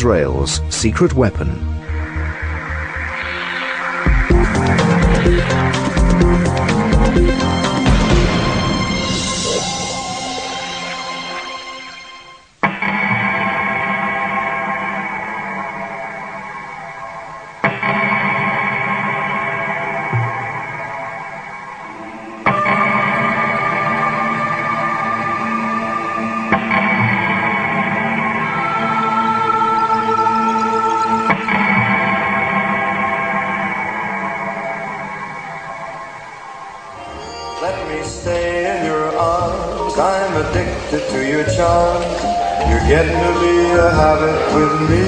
Israel's secret weapon. Let me stay in your arms, I'm addicted to your charms. You're getting to be a habit with me.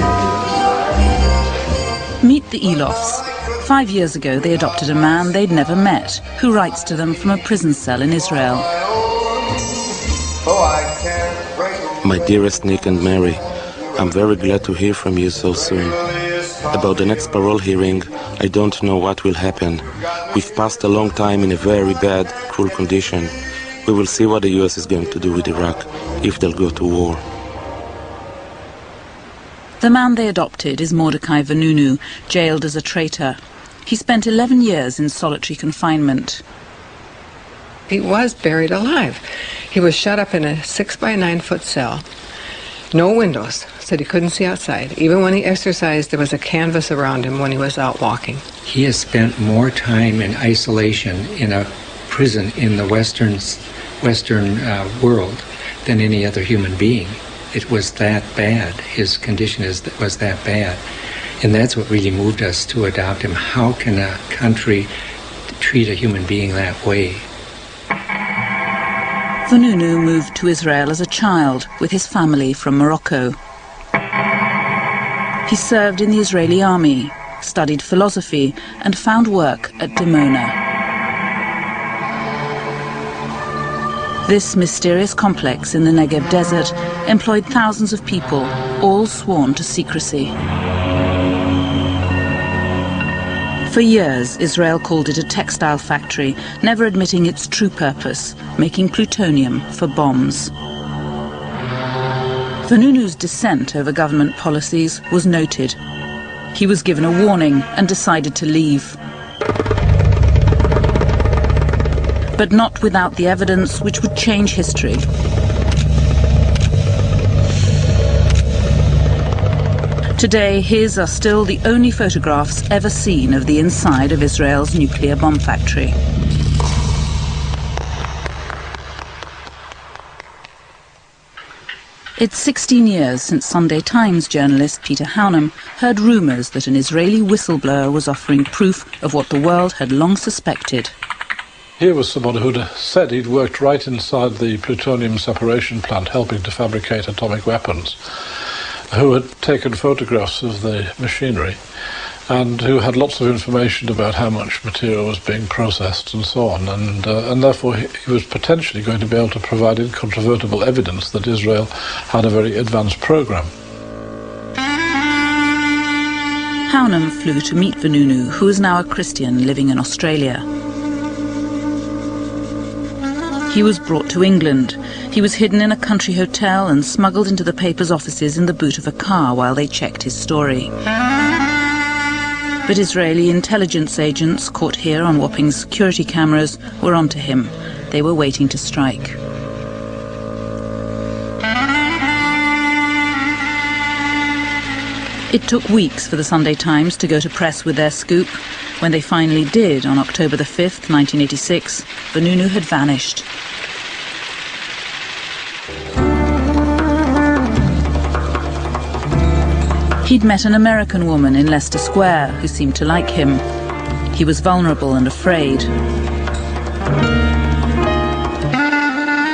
Meet the Elofs. 5 years ago they adopted a man they'd never met, who writes to them from a prison cell in Israel. My dearest Nick and Mary, I'm very glad to hear from you so soon. About the next parole hearing, I don't know what will happen. We've passed a long time in a very bad, cruel condition. We will see what the US is going to do with Iraq, if they'll go to war. The man they adopted is Mordecai Vanunu, jailed as a traitor. He spent 11 years in solitary confinement. He was buried alive. He was shut up in a 6-by-9-foot cell. No windows, so he couldn't see outside. Even when he exercised, there was a canvas around him when he was out walking. He has spent more time in isolation in a prison in the Western world than any other human being. It was that bad. His condition was that bad. And that's what really moved us to adopt him. How can a country treat a human being that way? Vanunu moved to Israel as a child with his family from Morocco. He served in the Israeli army, studied philosophy, and found work at Dimona. This mysterious complex in the Negev desert employed thousands of people, all sworn to secrecy. For years, Israel called it a textile factory, never admitting its true purpose, making plutonium for bombs. Vanunu's dissent over government policies was noted. He was given a warning and decided to leave. But not without the evidence which would change history. Today, his are still the only photographs ever seen of the inside of Israel's nuclear bomb factory. It's 16 years since Sunday Times journalist Peter Haunem heard rumours that an Israeli whistleblower was offering proof of what the world had long suspected. Here was somebody who'd said he'd worked right inside the plutonium separation plant, helping to fabricate atomic weapons, who had taken photographs of the machinery, and who had lots of information about how much material was being processed and so on, and therefore he was potentially going to be able to provide incontrovertible evidence that Israel had a very advanced program. Haunem flew to meet Vanunu, who is now a Christian living in Australia. He was brought to England. He was hidden in a country hotel and smuggled into the paper's offices in the boot of a car while they checked his story. But Israeli intelligence agents, caught here on Wapping's security cameras, were onto him. They were waiting to strike. It took weeks for the Sunday Times to go to press with their scoop. When they finally did, on October the 5th, 1986, Vanunu had vanished. He'd met an American woman in Leicester Square who seemed to like him. He was vulnerable and afraid.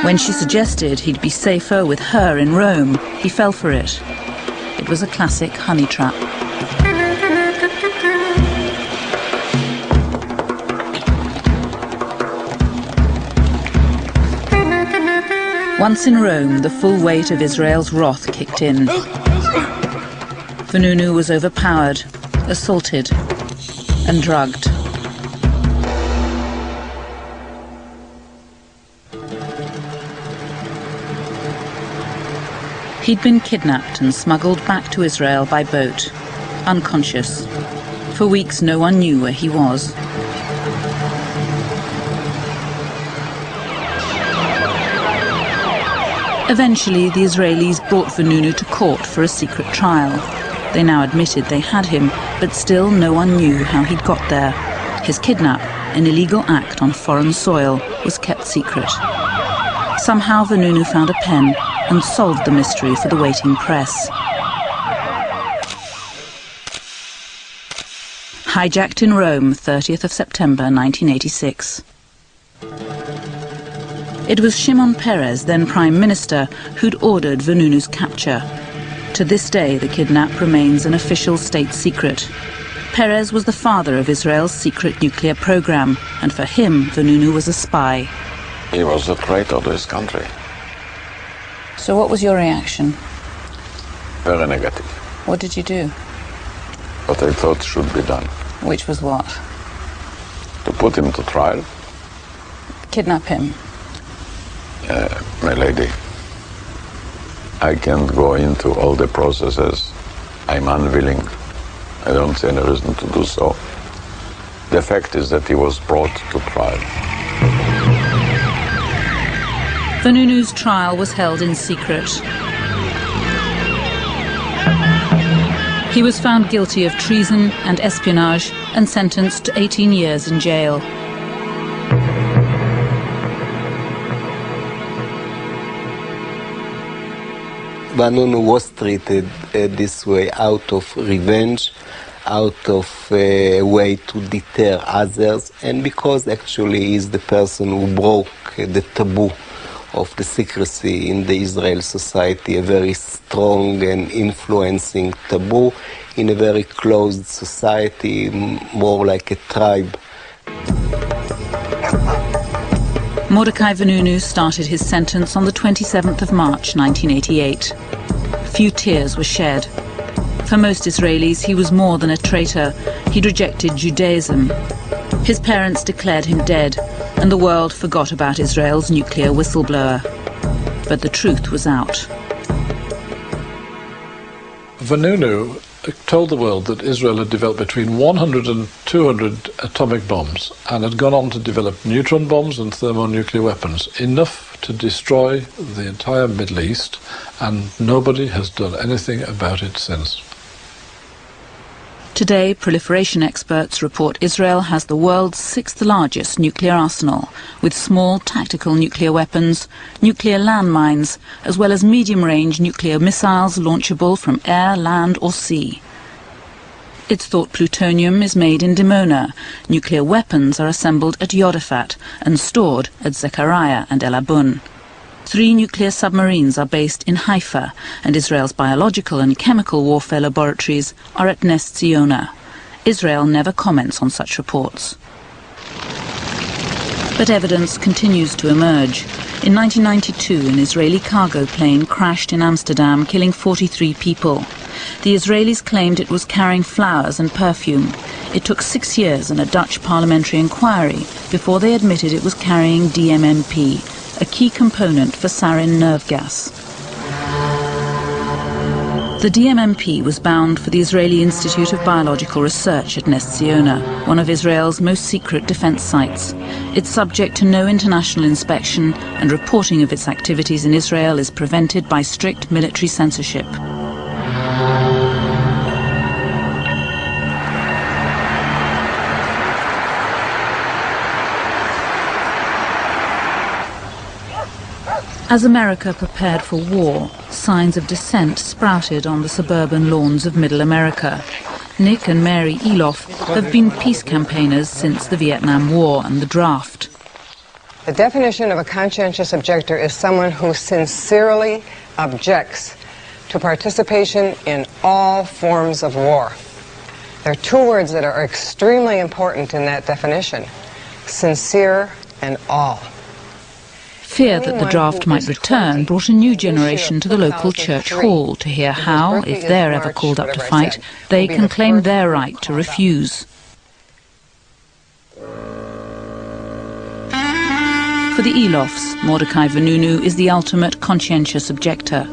When she suggested he'd be safer with her in Rome, he fell for it. It was a classic honey trap. Once in Rome, the full weight of Israel's wrath kicked in. Vanunu was overpowered, assaulted, and drugged. He'd been kidnapped and smuggled back to Israel by boat, unconscious. For weeks no one knew where he was. Eventually, the Israelis brought Vanunu to court for a secret trial. They now admitted they had him, but still no one knew how he'd got there. His kidnap, an illegal act on foreign soil, was kept secret. Somehow Vanunu found a pen and solved the mystery for the waiting press. Hijacked in Rome, 30th of September 1986. It was Shimon Peres, then Prime Minister, who'd ordered Vanunu's capture. To this day, the kidnap remains an official state secret. Peres was the father of Israel's secret nuclear program, and for him, Vanunu was a spy. He was a traitor to his country. So what was your reaction? Very negative. What did you do? What I thought should be done. Which was what? To put him to trial. Kidnap him? My lady, I can't go into all the processes. I'm unwilling. I don't see any reason to do so. The fact is that he was brought to trial. Vanunu's trial was held in secret. He was found guilty of treason and espionage and sentenced to 18 years in jail. Vanunu was treated this way out of revenge, out of a way to deter others, and because actually he's the person who broke the taboo of the secrecy in the Israel society, a very strong and influencing taboo in a very closed society, more like a tribe. Mordechai Vanunu started his sentence on the 27th of March 1988. Few tears were shed. For most Israelis, he was more than a traitor. He'd rejected Judaism. His parents declared him dead, and the world forgot about Israel's nuclear whistleblower. But the truth was out. Vanunu told the world that Israel had developed between 100 and 200 atomic bombs and had gone on to develop neutron bombs and thermonuclear weapons, enough to destroy the entire Middle East, and nobody has done anything about it since. Today, proliferation experts report Israel has the world's sixth largest nuclear arsenal, with small tactical nuclear weapons, nuclear landmines, as well as medium-range nuclear missiles launchable from air, land or sea. It's thought plutonium is made in Dimona. Nuclear weapons are assembled at Yodafat and stored at Zechariah and El Abun. 3 nuclear submarines are based in Haifa, and Israel's biological and chemical warfare laboratories are at Nes Ziona. Israel never comments on such reports. But evidence continues to emerge. In 1992, an Israeli cargo plane crashed in Amsterdam, killing 43 people. The Israelis claimed it was carrying flowers and perfume. It took 6 years and a Dutch parliamentary inquiry before they admitted it was carrying DMMP, a key component for sarin nerve gas. The DMMP was bound for the Israeli Institute of Biological Research at Nes Ziona, one of Israel's most secret defense sites. It's subject to no international inspection, and reporting of its activities in Israel is prevented by strict military censorship. As America prepared for war, signs of dissent sprouted on the suburban lawns of Middle America. Nick and Mary Eloff have been peace campaigners since the Vietnam War and the draft. The definition of a conscientious objector is someone who sincerely objects to participation in all forms of war. There are 2 words that are extremely important in that definition: sincere and all. Fear that the draft might return brought a new generation to the local church hall to hear how, if they're ever called up to fight, they can claim their right to refuse. For the Eloffs, Mordechai Vanunu is the ultimate conscientious objector.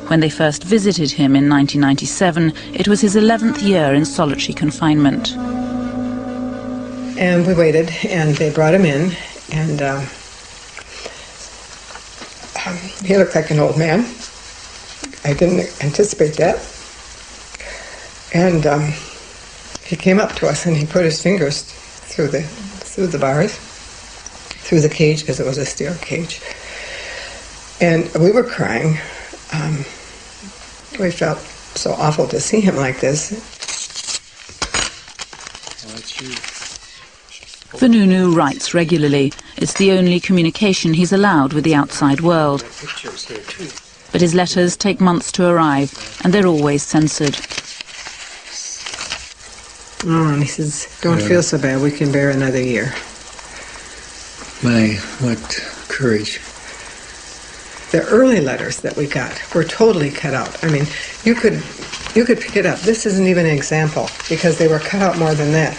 When they first visited him in 1997, it was his 11th year in solitary confinement. And we waited, and they brought him in, and he looked like an old man. I didn't anticipate that. And he came up to us, and he put his fingers through the bars, through the cage, because it was a steel cage. And we were crying. We felt so awful to see him like this. Vanunu writes regularly. It's the only communication he's allowed with the outside world. But his letters take months to arrive, and they're always censored. Oh, and he says, don't feel so bad, we can bear another year. My, what courage. The early letters that we got were totally cut out. I mean, you could pick it up. This isn't even an example, because they were cut out more than that.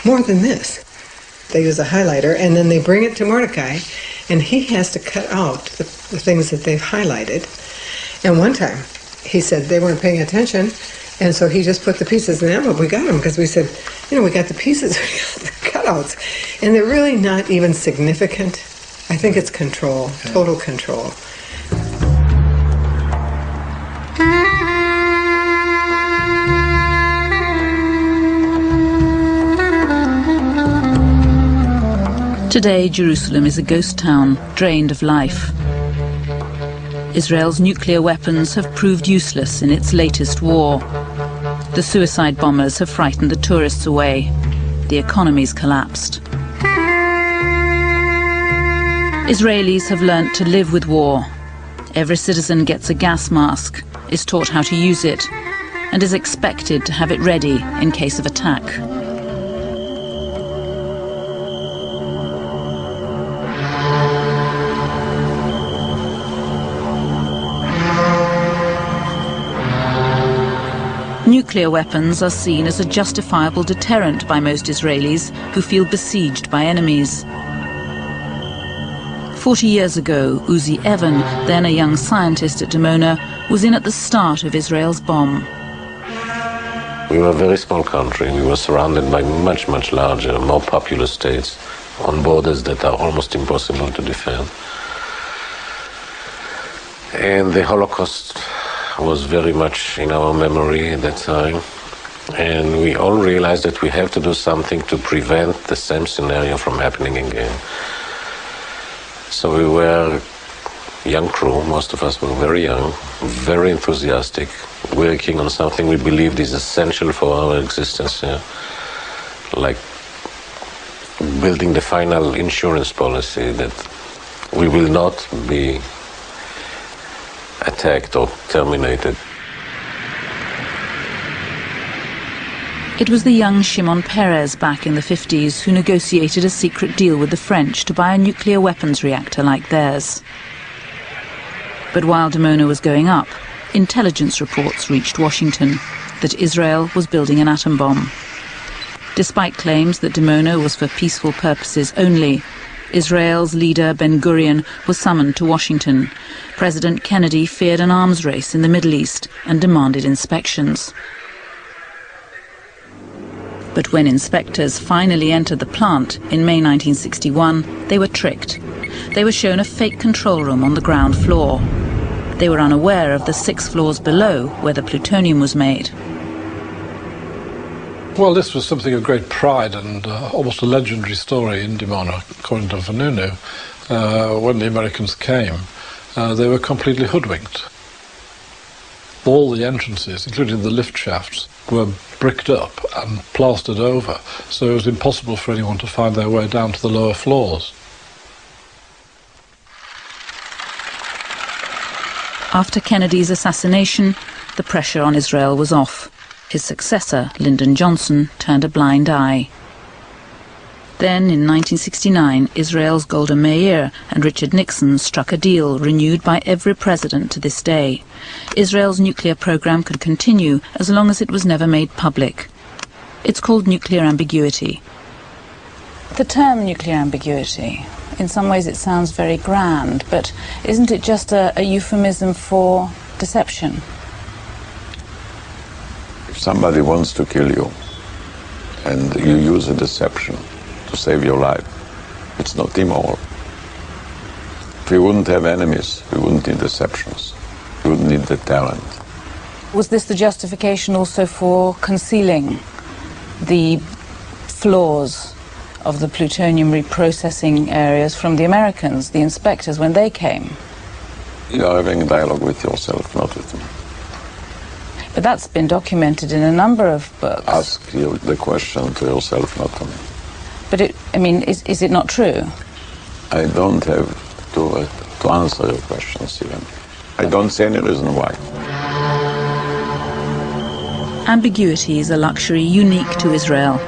More than this. They use a highlighter, and then they bring it to Mordecai, and he has to cut out the things that they've highlighted. And one time, he said they weren't paying attention, and so he just put the pieces in the envelope. We got them, because we said, we got the pieces, we got the cutouts. And they're really not even significant. I think it's control, total control. Today, Jerusalem is a ghost town, drained of life. Israel's nuclear weapons have proved useless in its latest war. The suicide bombers have frightened the tourists away. The economy's collapsed. Israelis have learnt to live with war. Every citizen gets a gas mask, is taught how to use it, and is expected to have it ready in case of attack. Nuclear weapons are seen as a justifiable deterrent by most Israelis who feel besieged by enemies. 40 years ago, Uzi Evan, then a young scientist at Dimona, was in at the start of Israel's bomb. We were a very small country. We were surrounded by much, much larger, more populous states on borders that are almost impossible to defend. And the Holocaust was very much in our memory at that time. And we all realized that we have to do something to prevent the same scenario from happening again. So we were a young crew, most of us were very young, very enthusiastic, working on something we believed is essential for our existence here. Like building the final insurance policy that we will not be attacked or terminated. It was the young Shimon Peres back in the 50s who negotiated a secret deal with the French to buy a nuclear weapons reactor like theirs. But while Dimona was going up, intelligence reports reached Washington that Israel was building an atom bomb. Despite claims that Dimona was for peaceful purposes only, Israel's leader Ben-Gurion was summoned to Washington. President Kennedy feared an arms race in the Middle East and demanded inspections. But when inspectors finally entered the plant in May 1961, they were tricked. They were shown a fake control room on the ground floor. They were unaware of the 6 floors below where the plutonium was made. Well, this was something of great pride and almost a legendary story in Dimona, according to Vanunu. When the Americans came, they were completely hoodwinked. All the entrances, including the lift shafts, were bricked up and plastered over, so it was impossible for anyone to find their way down to the lower floors. After Kennedy's assassination, the pressure on Israel was off. His successor, Lyndon Johnson, turned a blind eye. Then, in 1969, Israel's Golda Meir and Richard Nixon struck a deal renewed by every president to this day. Israel's nuclear program could continue as long as it was never made public. It's called nuclear ambiguity. The term nuclear ambiguity, in some ways it sounds very grand, but isn't it just a euphemism for deception? If somebody wants to kill you and you use a deception to save your life, it's not immoral. If we wouldn't have enemies, we wouldn't need deceptions. We wouldn't need the talent. Was this the justification also for concealing the flaws of the plutonium reprocessing areas from the Americans, the inspectors, when they came? You are having a dialogue with yourself, not with me. But that's been documented in a number of books. Ask you the question to yourself, not to me. But is it not true? I don't have to answer your questions even. I don't see any reason why. Ambiguity is a luxury unique to Israel.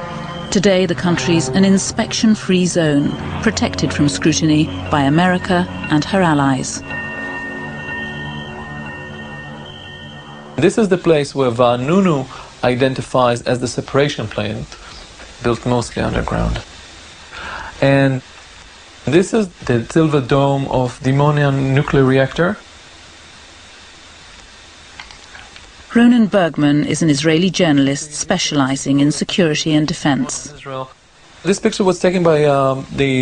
Today the country's an inspection-free zone, protected from scrutiny by America and her allies. This is the place where Vanunu identifies as the separation plant, built mostly underground. And this is the silver dome of the Dimonian nuclear reactor. Ronen Bergman is an Israeli journalist specializing in security and defense. This picture was taken by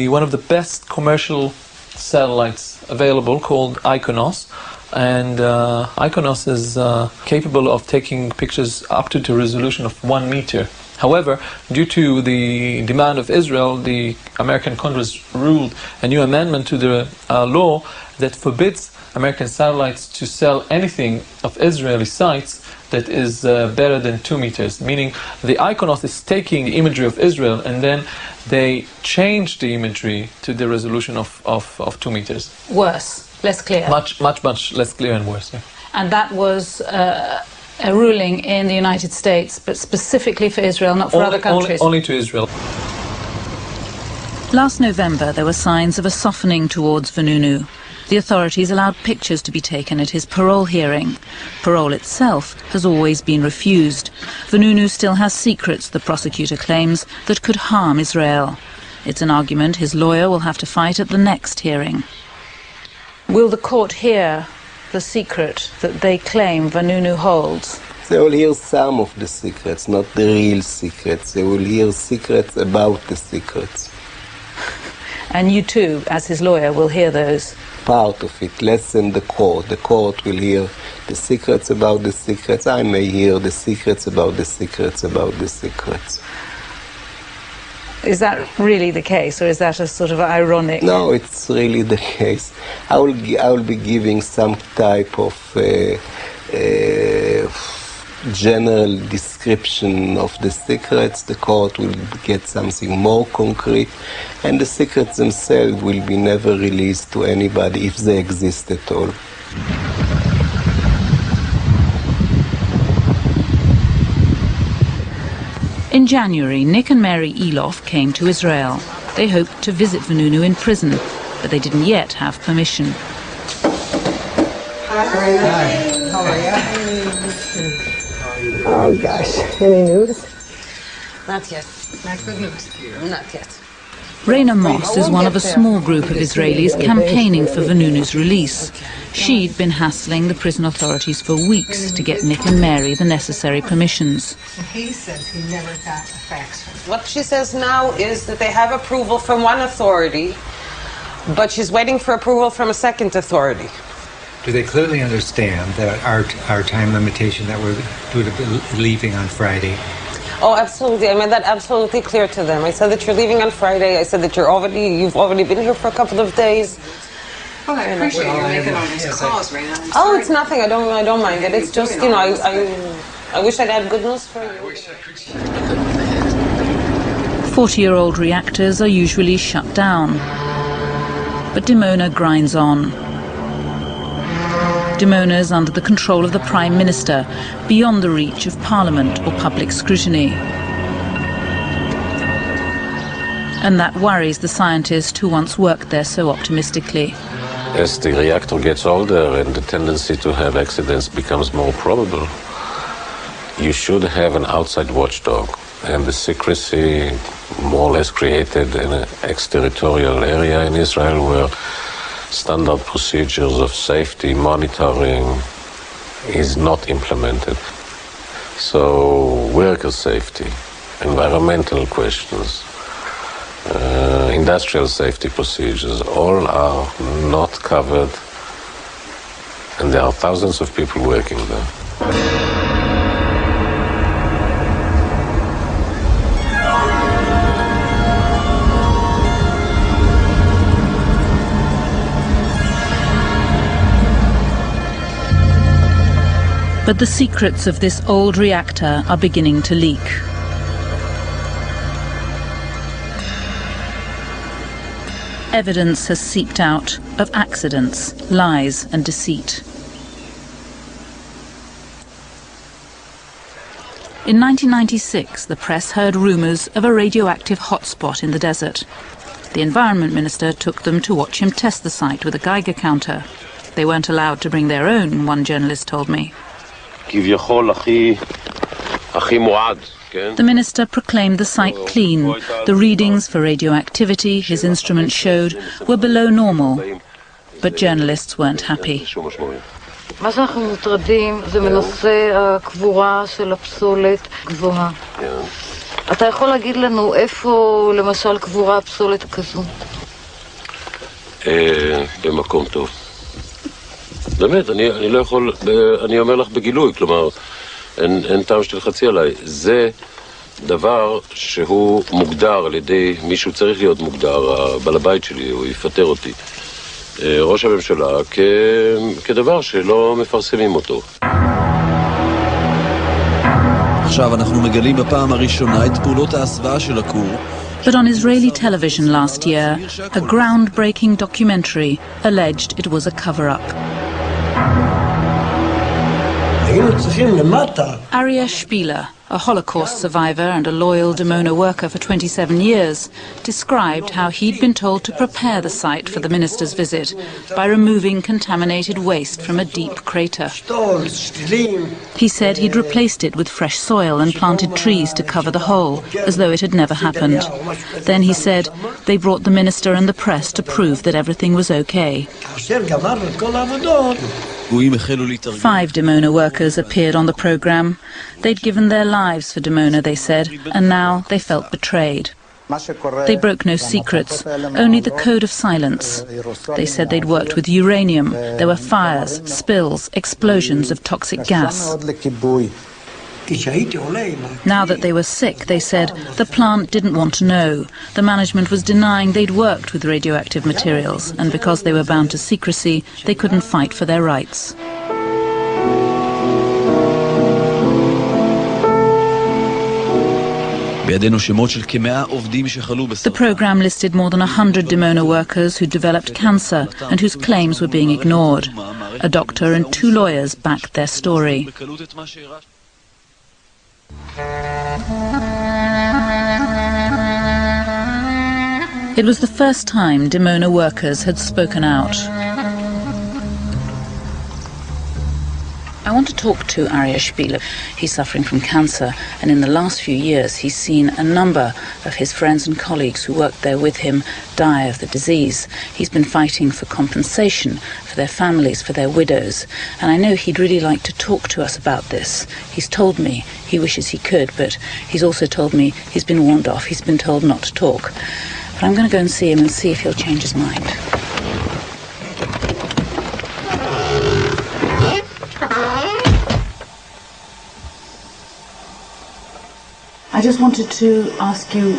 one of the best commercial satellites available, called Iconos. And Iconos is capable of taking pictures up to the resolution of 1 meter. However, due to the demand of Israel, the American Congress ruled a new amendment to the law that forbids American satellites to sell anything of Israeli sites that is better than 2 meters, meaning the Iconos is taking the imagery of Israel and then they change the imagery to the resolution of 2 meters. Worse, less clear. Much less clear and worse. Yeah. And that was a ruling in the United States, but specifically for Israel, not for other countries? Only to Israel. Last November, there were signs of a softening towards Vanunu. The authorities allowed pictures to be taken at his parole hearing. Parole itself has always been refused. Vanunu still has secrets, the prosecutor claims, that could harm Israel. It's an argument his lawyer will have to fight at the next hearing. Will the court hear the secret that they claim Vanunu holds? They will hear some of the secrets, not the real secrets. They will hear secrets about the secrets. And you too, as his lawyer, will hear those? Part of it, less than the court. The court will hear the secrets about the secrets. I may hear the secrets about the secrets about the secrets. Is that really the case, or is that a sort of ironic? No, it's really the case. I will be giving some type of general description of the secrets. The court will get something more concrete, and the secrets themselves will be never released to anybody if they exist at all. In January, Nick and Mary Eloff came to Israel. They hoped to visit Vanunu in prison, but they didn't yet have permission. Hi. How are you? Oh gosh, any news? Not yet. Not good news. Not yet. Raina Moss is one of a small group of Israelis campaigning for Vanunu's release. She'd been hassling the prison authorities for weeks to get Nick and Mary the necessary permissions. He says he never got a fax. What she says now is that they have approval from one authority, but she's waiting for approval from a second authority. Do they clearly understand that our time limitation that we're due to be leaving on Friday? Oh, absolutely. I made that absolutely clear to them. I said that you're leaving on Friday. I said that you've already been here for a couple of days. Well, I appreciate you making all these calls right now. Oh, it's nothing. I don't mind it. It's just, you know, I wish I'd had good news for you. 40-year-old reactors are usually shut down. But Dimona grinds on. Dimona's under the control of the Prime Minister, beyond the reach of Parliament or public scrutiny. And that worries the scientist who once worked there so optimistically. As the reactor gets older and the tendency to have accidents becomes more probable, you should have an outside watchdog. And the secrecy more or less created in an exterritorial area in Israel where standard procedures of safety, monitoring, is not implemented. So worker safety, environmental questions, industrial safety procedures, all are not covered, and there are thousands of people working there. But the secrets of this old reactor are beginning to leak. Evidence has seeped out of accidents, lies and deceit. In 1996, the press heard rumours of a radioactive hotspot in the desert. The Environment Minister took them to watch him test the site with a Geiger counter. They weren't allowed to bring their own, one journalist told me. The minister proclaimed the site clean. The readings for radioactivity his instruments showed were below normal. But journalists weren't happy. מה שאנחנו מוטרדים זה מנושא הקבורה של הפסולת גבוהה. אתה יכול להגיד לנו איפה למשל קבורה הפסולת כזו? במקום טוב. באמת, אני לא יכול, אני אומר לך בגילוי, כלומר, אין טעם שתלחצי עליי. זה דבר שהוא מוגדר על ידי מישהו צריך להיות מוגדר, הבעל הבית שלי, הוא יפטר אותי. ראש הממשלה כדבר שלא מפרסמים אותו. עכשיו אנחנו מגלים בפעם הראשונה את פעולות ההסוואה של הכור. But on Israeli television last year, a groundbreaking documentary alleged it was a cover-up. Aryeh Spieler, a Holocaust survivor and a loyal Dimona worker for 27 years, described how he'd been told to prepare the site for the minister's visit by removing contaminated waste from a deep crater. He said he'd replaced it with fresh soil and planted trees to cover the hole, as though it had never happened. Then he said they brought the minister and the press to prove that everything was okay. 5 Dimona workers appeared on the programme. They'd given their lives for Dimona, they said, and now they felt betrayed. They broke no secrets, only the code of silence. They said they'd worked with uranium. There were fires, spills, explosions of toxic gas. Now that they were sick, they said, the plant didn't want to know. The management was denying they'd worked with radioactive materials, and because they were bound to secrecy, they couldn't fight for their rights. The program listed more than 100 Dimona workers who developed cancer and whose claims were being ignored. A doctor and 2 lawyers backed their story. It was the first time Dimona workers had spoken out. I want to talk to Aryeh Spieler. He's suffering from cancer, and in the last few years he's seen a number of his friends and colleagues who worked there with him die of the disease. He's been fighting for compensation for their families, for their widows, and I know he'd really like to talk to us about this. He's told me he wishes he could, but he's also told me he's been warned off. He's been told not to talk. But I'm going to go and see him and see if he'll change his mind. I just wanted to ask you,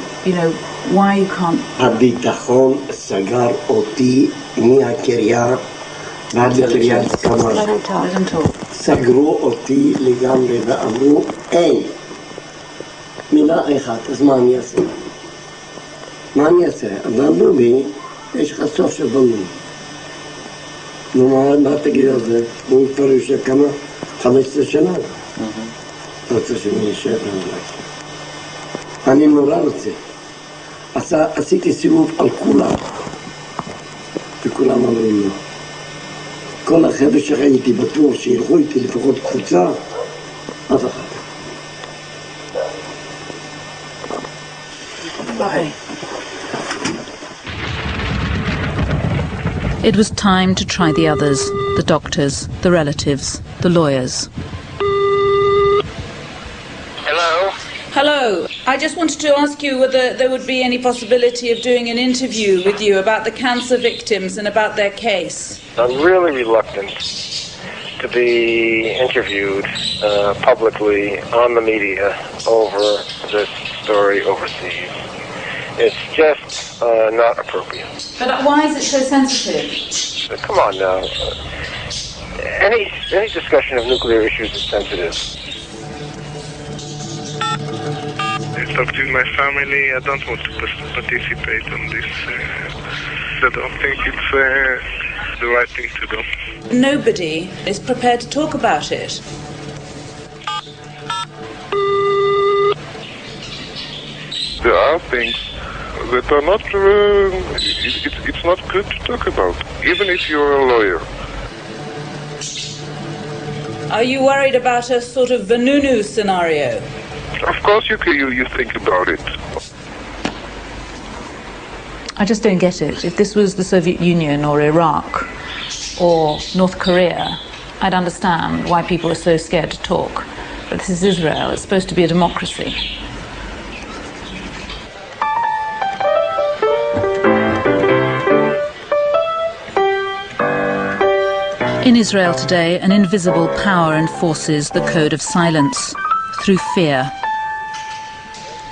why you can't... הביטחון סגר אותי מהקריה ועד לקריית כמה. סגרו אותי לגמרי ואמרו, אין. מילה אחת, אז מה אני אעשה? מה אני אעשה? אז אמרו לי, יש לך סוף של בלון. נו, מה תגיד על זה? הוא כבר יושב כמה? 15 שנה. רוצה שאני יושב במלאק. אני נורא רוצה. עשיתי סיבוב על כולם. וכולם אמרו לו. כל החבר'ה שראיתי בטוח שילכו איתי לפחות קבוצה, אף אחד. ביי. It was time to try the others, the doctors, the relatives, the lawyers. Hello? Hello. I just wanted to ask you whether there would be any possibility of doing an interview with you about the cancer victims and about their case. I'm really reluctant to be interviewed publicly on the media over this story overseas. It's just not appropriate. But why is it so sensitive? Come on now. Any discussion of nuclear issues is sensitive. I talked with my family. I don't want to participate on this. I don't think it's the right thing to do. Nobody is prepared to talk about it. There are things that are not, it's not good to talk about, even if you're a lawyer. Are you worried about a sort of Vanunu scenario? Of course you think about it. I just don't get it. If this was the Soviet Union or Iraq or North Korea, I'd understand why people are so scared to talk. But this is Israel. It's supposed to be a democracy. In Israel today, an invisible power enforces the code of silence through fear.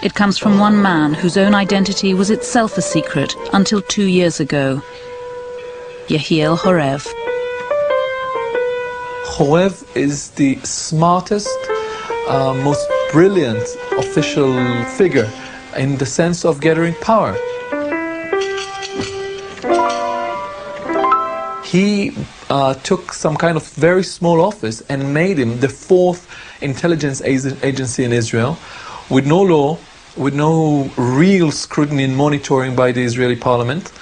It comes from one man whose own identity was itself a secret until 2 years ago. Yehiel Horev. Horev is the smartest, most brilliant official figure in the sense of gathering power. He took some kind of very small office and made him the 4th intelligence agency in Israel, with no law, with no real scrutiny and monitoring by the Israeli parliament.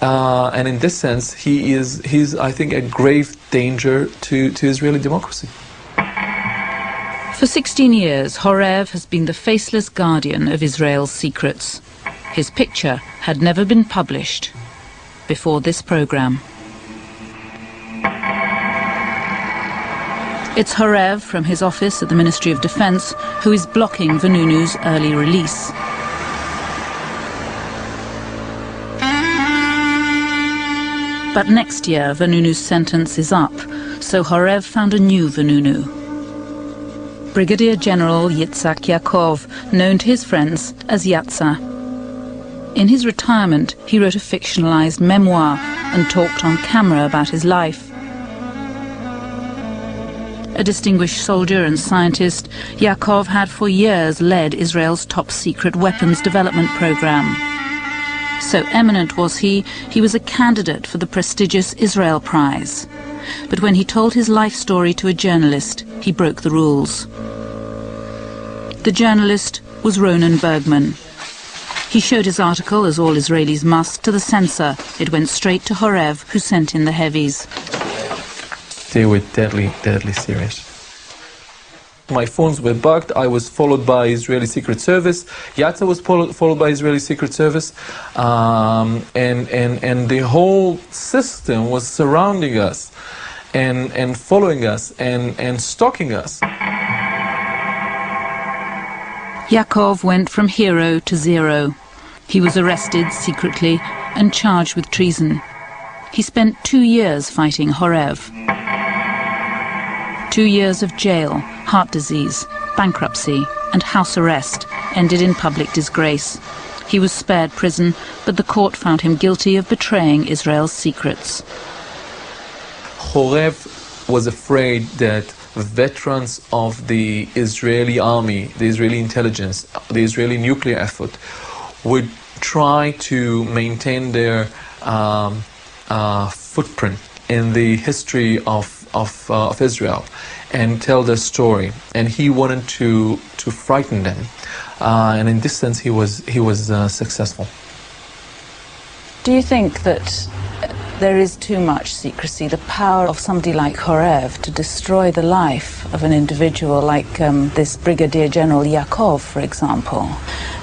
And in this sense, he's I think, a grave danger to Israeli democracy. For 16 years, Horev has been the faceless guardian of Israel's secrets. His picture had never been published before this program. It's Horev from his office at the Ministry of Defense who is blocking Vanunu's early release. But next year, Vanunu's sentence is up, so Horev found a new Vanunu. Brigadier General Yitzhak Yaakov, known to his friends as Yatza. In his retirement, he wrote a fictionalized memoir and talked on camera about his life. A distinguished soldier and scientist, Yaakov had for years led Israel's top-secret weapons development program. So eminent was he was a candidate for the prestigious Israel Prize. But when he told his life story to a journalist, he broke the rules. The journalist was Ronan Bergman. He showed his article, as all Israelis must, to the censor. It went straight to Horev, who sent in the heavies. They were deadly serious. My phones were bugged. I was followed by Israeli Secret Service. Yatza was followed by Israeli Secret Service. And the whole system was surrounding us and following us and stalking us. Yaakov went from hero to zero. He was arrested secretly and charged with treason. He spent 2 years fighting Horev. 2 years of jail, heart disease, bankruptcy, and house arrest ended in public disgrace. He was spared prison, but the court found him guilty of betraying Israel's secrets. Horev was afraid that veterans of the Israeli army, the Israeli intelligence, the Israeli nuclear effort would try to maintain their footprint in the history of Israel and tell their story, and he wanted to frighten them, and in this sense he was successful. Do you think that there is too much secrecy, the power of somebody like Horev to destroy the life of an individual like this Brigadier General Yaakov, for example?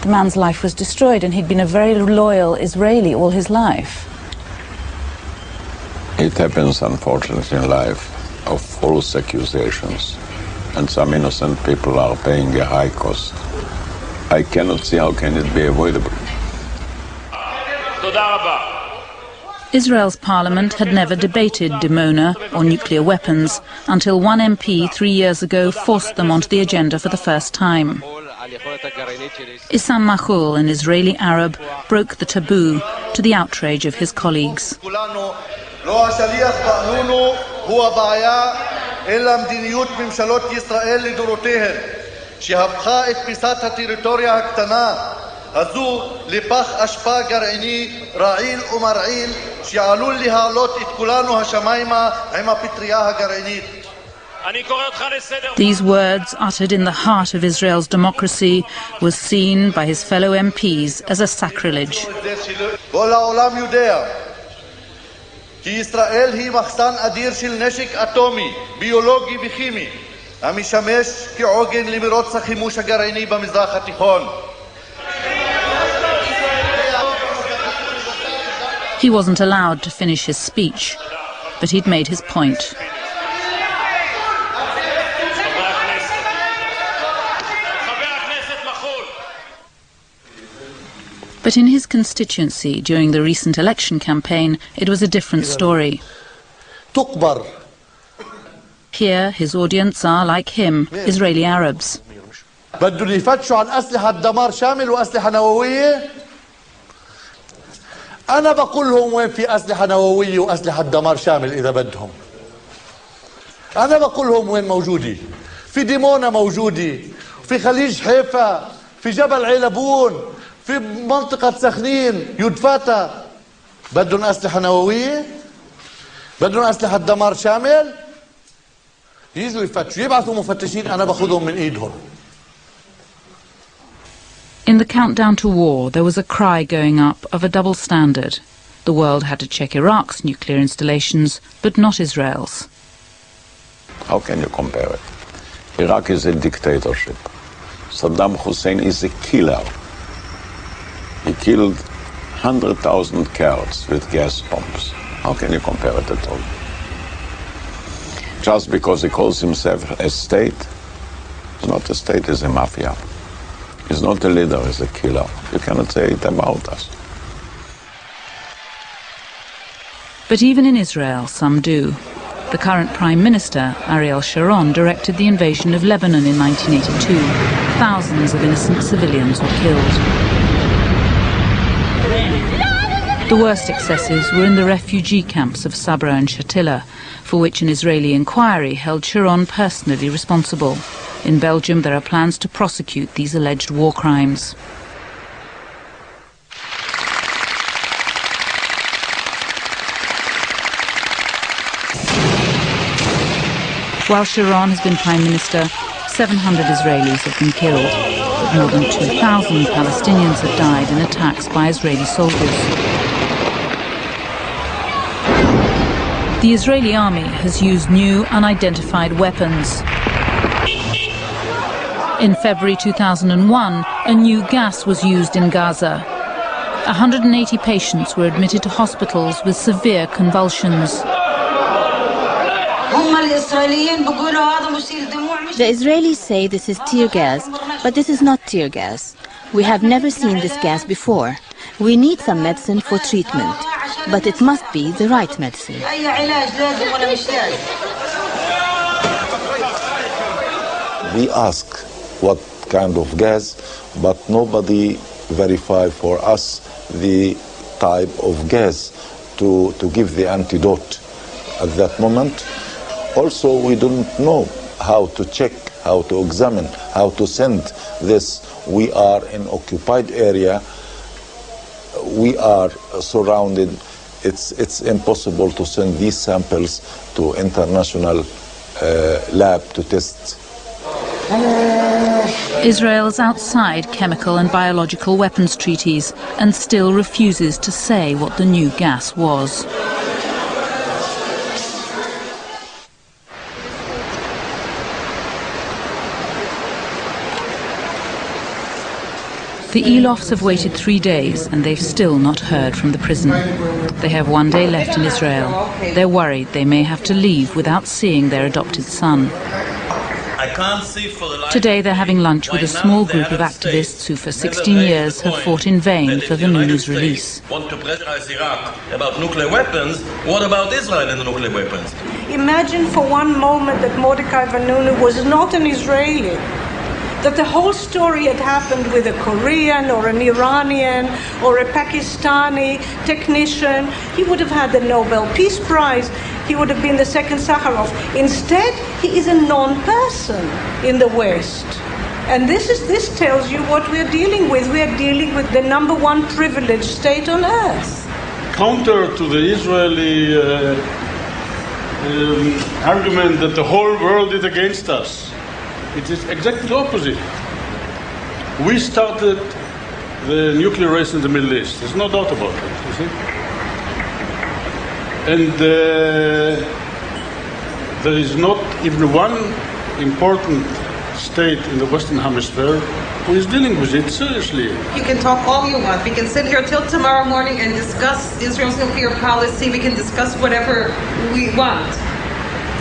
The man's life was destroyed and he'd been a very loyal Israeli all his life. It happens, unfortunately, in life, of false accusations, and some innocent people are paying a high cost. I cannot see how can it be avoidable. Israel's parliament had never debated Dimona or nuclear weapons until one MP 3 years ago forced them onto the agenda for the first time. Issam Mahul, an Israeli Arab, broke the taboo to the outrage of his colleagues. הזו לפח אשפה גרעיני רעיל ומרעיל שעלול להעלות את כולנו השמיימה עם הפטריה הגרעינית. These words, uttered in the heart of Israel's democracy, was seen by his fellow MPs as a sacrilege. כל העולם יודע כי ישראל היא מחסן אדיר של נשק אטומי, ביולוגי וכימי, המשמש כעוגן למרוץ החימוש הגרעיני במזרח התיכון. He wasn't allowed to finish his speech, but he'd made his point. But in his constituency during the recent election campaign, it was a different story. Here, his audience are, like him, Israeli Arabs. بدهم يفتشوا عن أسلحة دمار شامل وأسلحة نووية. أنا بقول لهم وين في أسلحة نووية وأسلحة دمار شامل إذا بدهم. أنا بقول لهم وين موجودة. في ديمونا موجودة، في خليج حيفا، في جبل علبون، في منطقة سخنين، يدفاتا. بدهم أسلحة نووية؟ بدهم أسلحة دمار شامل؟ يجوا يفتشوا، يبعثوا مفتشين، أنا باخذهم من إيدهم. In the countdown to war, there was a cry going up of a double standard. The world had to check Iraq's nuclear installations, but not Israel's. How can you compare it? Iraq is a dictatorship. Saddam Hussein is a killer. He killed 100,000 Kurds with gas bombs. How can you compare it at all? Just because he calls himself a state, it's not a state, it's a mafia. He's not a leader, he's a killer. You cannot say it about us. But even in Israel, some do. The current Prime Minister, Ariel Sharon, directed the invasion of Lebanon in 1982. Thousands of innocent civilians were killed. The worst excesses were in the refugee camps of Sabra and Shatila, for which an Israeli inquiry held Sharon personally responsible. In Belgium, there are plans to prosecute these alleged war crimes. While Sharon has been Prime Minister, 700 Israelis have been killed, but more than 2,000 Palestinians have died in attacks by Israeli soldiers. The Israeli army has used new, unidentified weapons. In February 2001, a new gas was used in Gaza. 180 patients were admitted to hospitals with severe convulsions. The Israelis say this is tear gas, but this is not tear gas. We have never seen this gas before. We need some medicine for treatment, but it must be the right medicine. We ask what kind of gas, but nobody verify for us the type of gas to give the antidote at that moment. Also, we don't know how to check, how to examine, how to send this. We are in occupied area. We are surrounded. It's impossible to send these samples to international lab to test. Israel is outside chemical and biological weapons treaties and still refuses to say what the new gas was. The Elofs have waited 3 days and they've still not heard from the prison. They have 1 day left in Israel. They're worried they may have to leave without seeing their adopted son. Today they're having lunch with a small group of activists who for 16 years have fought in vain for Vannunu's release. Want to pressurize Iraq about nuclear weapons, what about Israel and the nuclear weapons? Imagine for one moment that Mordechai Vanunu was not an Israeli, that the whole story had happened with a Korean or an Iranian or a Pakistani technician. He would have had the Nobel Peace Prize. He would have been the second Sakharov. Instead, he is a non-person in the West. And this tells you what we're dealing with. We're dealing with the #1 privileged state on earth. Counter to the Israeli argument that the whole world is against us. It is exactly the opposite. We started the nuclear race in the Middle East. There's no doubt about it, you see. And there is not even one important state in the Western Hemisphere who is dealing with it seriously. You can talk all you want. We can sit here till tomorrow morning and discuss Israel's nuclear policy. We can discuss whatever we want.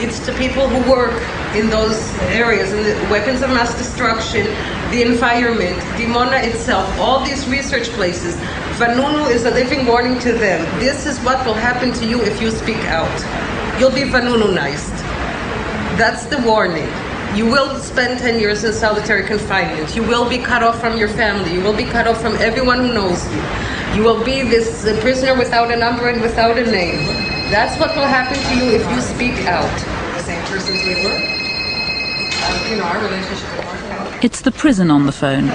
It's the people who work in those areas, in the weapons of mass destruction, the environment, Dimona itself, all these research places. Vanunu is a living warning to them. This is what will happen to you if you speak out. You'll be Vanunized. That's the warning. You will spend 10 years in solitary confinement. You will be cut off from your family. You will be cut off from everyone who knows you. You will be this prisoner without a number and without a name. That's what will happen to you if you speak out. The same persons we were. Our relationship will work out. It's the prison on the phone.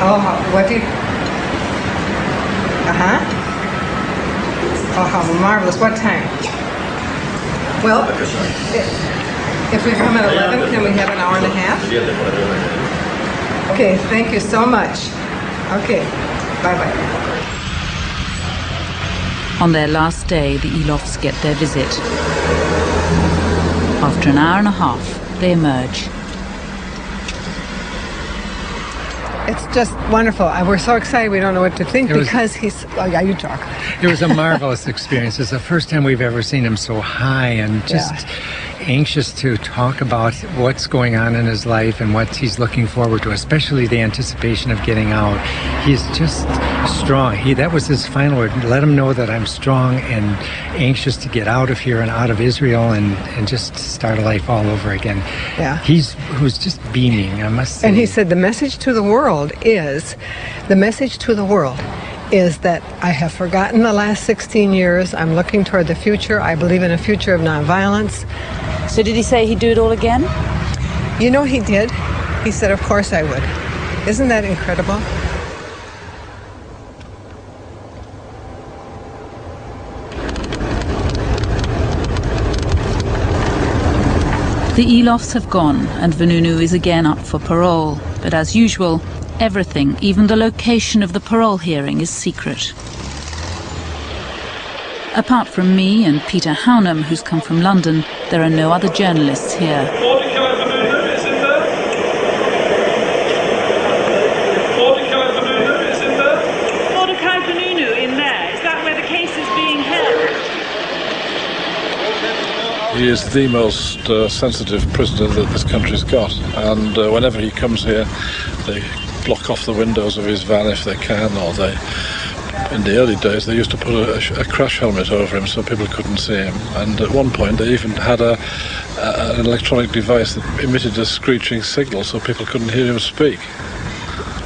Oh, what did... Oh, how marvelous. What time? Well, if we come at 11, can we have an hour and a half? Okay, thank you so much. Okay, bye-bye. On their last day, the Elofs get their visit. After an hour and a half, they emerge. It's just wonderful. We're so excited we don't know what to think because he's... Oh, yeah, you talk. It was a marvelous experience. It's the first time we've ever seen him so high and just anxious to talk about what's going on in his life and what he's looking forward to, especially the anticipation of getting out. He's just strong. That was his final word. Let him know that I'm strong and anxious to get out of here and out of Israel and just start a life all over again. Yeah. He was just beaming, I must say. And he said the message to the world is that I have forgotten the last 16 years. I'm looking toward the future. I believe in a future of nonviolence. So did he say he'd do it all again? You know he did. He said, of course I would. Isn't that incredible? The Elofs have gone and Vanunu is again up for parole. But as usual, everything, even the location of the parole hearing, is secret. Apart from me and Peter Hounham, who's come from London, there are no other journalists here. Mordechai Vanunu is in there. Mordechai Vanunu is in there. Mordechai Vanunu in there. Is that where the case is being held? He is the most sensitive prisoner that this country's got, and whenever he comes here, they block off the windows of his van if they can, or they... In the early days, they used to put a crash helmet over him so people couldn't see him. And at one point, they even had an electronic device that emitted a screeching signal so people couldn't hear him speak.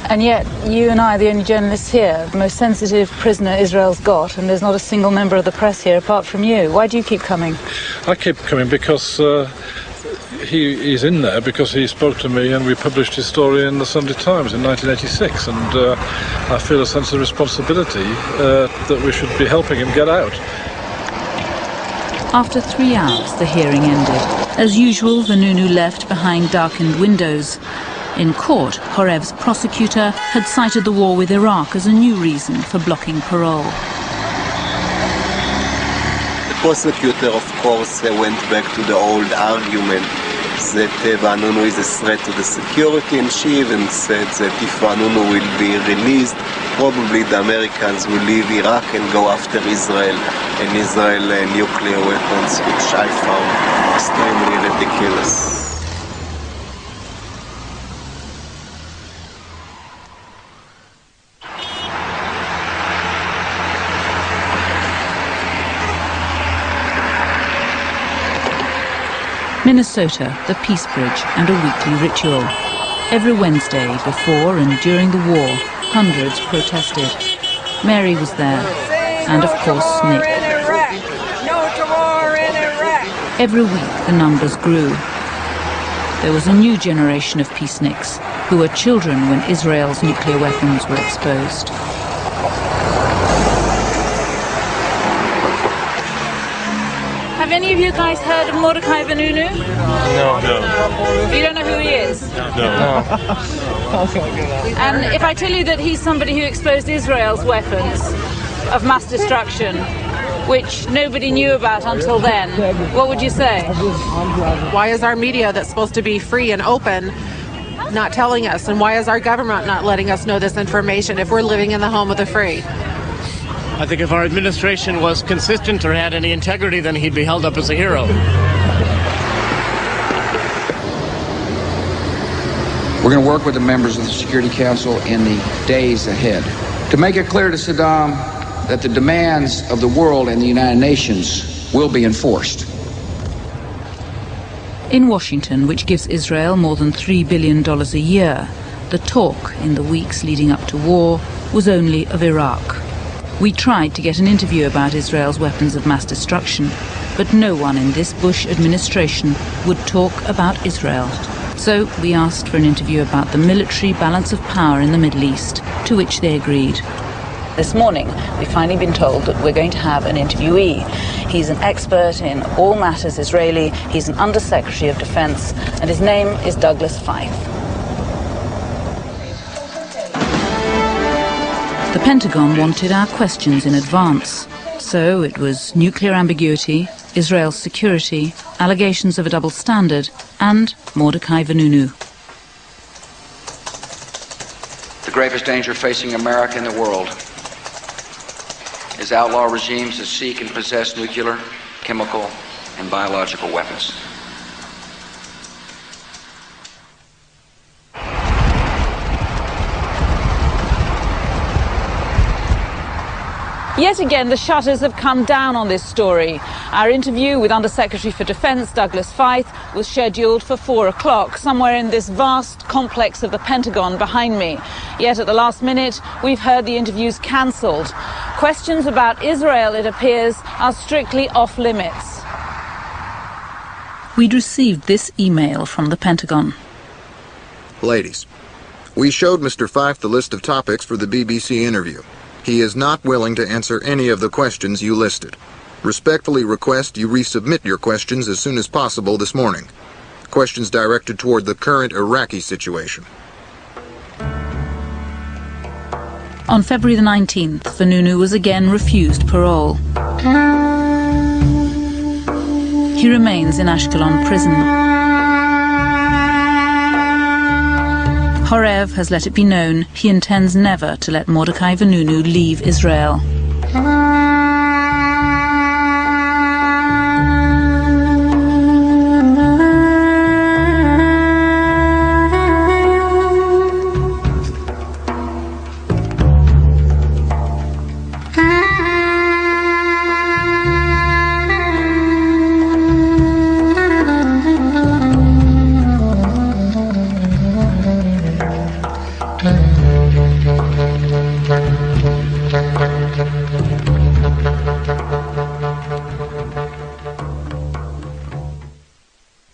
And yet, you and I are the only journalists here, the most sensitive prisoner Israel's got, and there's not a single member of the press here apart from you. Why do you keep coming? I keep coming because he's in there because he spoke to me and we published his story in the Sunday Times in 1986, and I feel a sense of responsibility that we should be helping him get out. After 3 hours, the hearing ended. As usual, Vanunu left behind darkened windows. In court, Horev's prosecutor had cited the war with Iraq as a new reason for blocking parole. The prosecutor, of course, went back to the old argument that Vanunu is a threat to the security in Kyiv, and said that if Vanunu will be released, probably the Americans will leave Iraq and go after Israel and Israel nuclear weapons, which I found extremely ridiculous. Minnesota, the Peace Bridge, and a weekly ritual. Every Wednesday, before and during the war, hundreds protested. Mary was there, and of course Nick. No to war in Iraq. Every week the numbers grew. There was a new generation of peaceniks who were children when Israel's nuclear weapons were exposed. Have any of you guys heard of Mordechai Vanunu? No. You don't know who he is? No. And if I tell you that he's somebody who exposed Israel's weapons of mass destruction, which nobody knew about until then, what would you say? Why is our media, that's supposed to be free and open, not telling us? And why is our government not letting us know this information if we're living in the home of the free? I think if our administration was consistent or had any integrity, then he'd be held up as a hero. We're going to work with the members of the Security Council in the days ahead to make it clear to Saddam that the demands of the world and the United Nations will be enforced. In Washington, which gives Israel more than $3 billion a year, the talk in the weeks leading up to war was only of Iraq. We tried to get an interview about Israel's weapons of mass destruction, but no one in this Bush administration would talk about Israel. So we asked for an interview about the military balance of power in the Middle East, to which they agreed. This morning, we've finally been told that we're going to have an interviewee. He's an expert in all matters Israeli, he's an Undersecretary of Defense, and his name is Douglas Feith. The Pentagon wanted our questions in advance, so it was nuclear ambiguity, Israel's security, allegations of a double standard, and Mordechai Vanunu. The gravest danger facing America and the world is outlaw regimes that seek and possess nuclear, chemical, and biological weapons. Yet again, the shutters have come down on this story. Our interview with Undersecretary for Defense Douglas Feith was scheduled for 4 o'clock, somewhere in this vast complex of the Pentagon behind me. Yet at the last minute, we've heard the interviews cancelled. Questions about Israel, it appears, are strictly off limits. We'd received this email from the Pentagon. Ladies, we showed Mr. Feith the list of topics for the BBC interview. He is not willing to answer any of the questions you listed. Respectfully request you resubmit your questions as soon as possible this morning. Questions directed toward the current Iraqi situation. On February the 19th, Vanunu was again refused parole. He remains in Ashkelon prison. Horev has let it be known he intends never to let Mordechai Vanunu leave Israel.